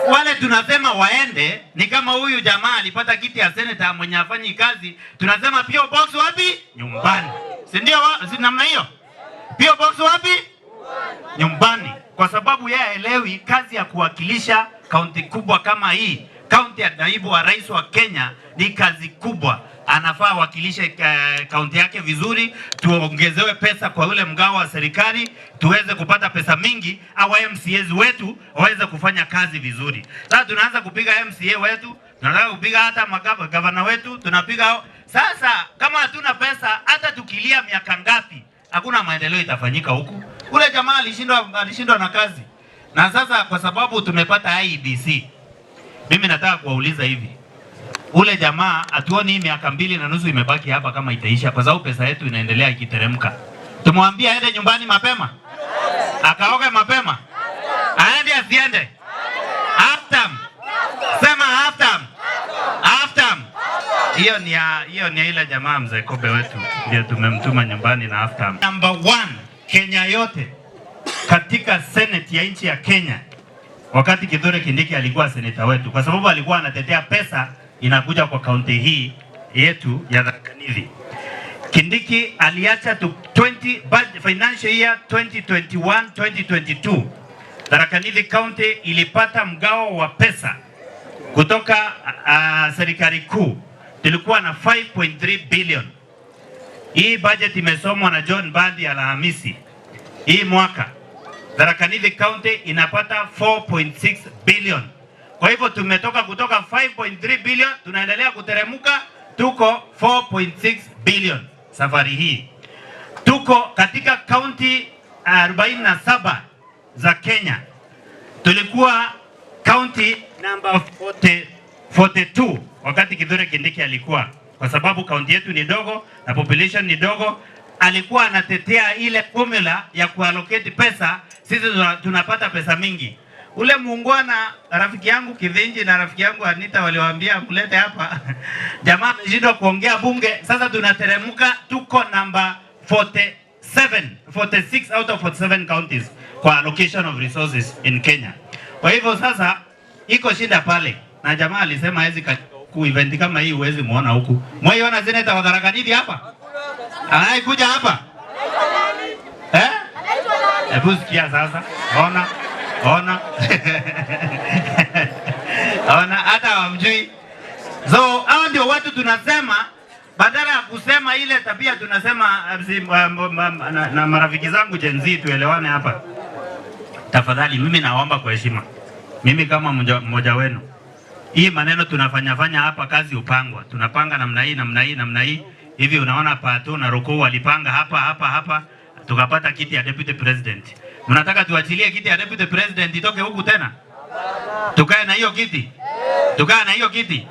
Wale tunasema waende ni kama huyu jamaa alipata kiti ya senator mwenye afanyi kazi, tunasema PO Box wapi? Nyumbani. Si ndio? Si namna hiyo? PO Box wapi? Nyumbani. Kwa sababu yeye haelewi kazi ya kuwakilisha kaunti kubwa kama hii. Kaunti ya naibu wa rais wa Kenya ni kazi kubwa. Anafaa wakilishe kaunti yake vizuri, tuongezewe pesa kwa ule mgao wa serikali, tuweze kupata pesa mingi, au MCAs wetu waweze kufanya kazi vizuri. Sasa tunaanza kupiga MCA wetu, tunataka kupiga hata gavana wetu, tunapiga. Sasa kama hatuna pesa, hata tukilia miaka ngapi, hakuna maendeleo itafanyika huku. Ule jamaa alishindwa na kazi. Na sasa kwa sababu tumepata IEBC, mimi nataka kuwauliza hivi. Ule jamaa atuoni miaka 2.5 imebaki hapa kama itaisha, kwa sababu pesa yetu inaendelea ikiteremka. Tumwambie aende nyumbani mapema? Akaoge mapema? Aende asiende? After. Sema after. After. Hiyo ni ile jamaa mzee Kobe wetu ndio tumemtuma nyumbani na after. Number 1 Kenya yote katika Senate ya nchi ya Kenya, wakati Kithure Kindiki alikuwa seneta wetu, kwa sababu alikuwa anatetea pesa inakuja kwa kaunti hii yetu ya Tharaka Nithi. Kindiki aliacha financial year 2021-2022 Tharaka Nithi County ilipata mgao wa pesa kutoka serikali kuu. Tulikuwa na 5.3 billion. Hii budget imesomwa na John Mbadi Alhamisi. Hii mwaka Tharaka Nithi County inapata 4.6 billion. Kwa hivyo tumetoka kutoka 5.3 billion, tunaendelea kuteremuka, tuko 4.6 billion safari hii. Tuko katika county 47 za Kenya. Tulikuwa county number 42 wakati Kithure Kindiki alikuwa, kwa sababu county yetu ni dogo na population ni dogo. Alikuwa anatetea ile formula ya kuallocate pesa, sisi tunapata pesa mingi. Ule muungwana rafiki yangu Kithinji na rafiki yangu Anita waliwaambia mlete hapa. Jamaa ameshindwa kuongea bunge, sasa tunateremuka, tuko number 46 out of 47 counties kwa allocation of resources in Kenya. Kwa hivyo sasa iko shida pale, na jamaa alisema hizi ku event kama hii huwezi muona huku. Mwaiona senator wa Tharaka Nithi hapa? Anaikuja hapa? Hebu sikia sasa. Ona. Ona hata wamjui. So hao ndio watu tunasema, badala ya kusema ile tabia tunasema na marafiki zangu Gen Z tuelewane hapa. Tafadhali mimi naomba kwa heshima. Mimi kama mmoja wenu. Hii maneno tunafanya hapa, kazi upangwa. Tunapanga namna hii. Hivi unaona Pato na Roko walipanga hapa. Tukapata kiti ya deputy president. Mnataka tuachilie kiti ya deputy president itoke huku tena? Tukae na hiyo kiti?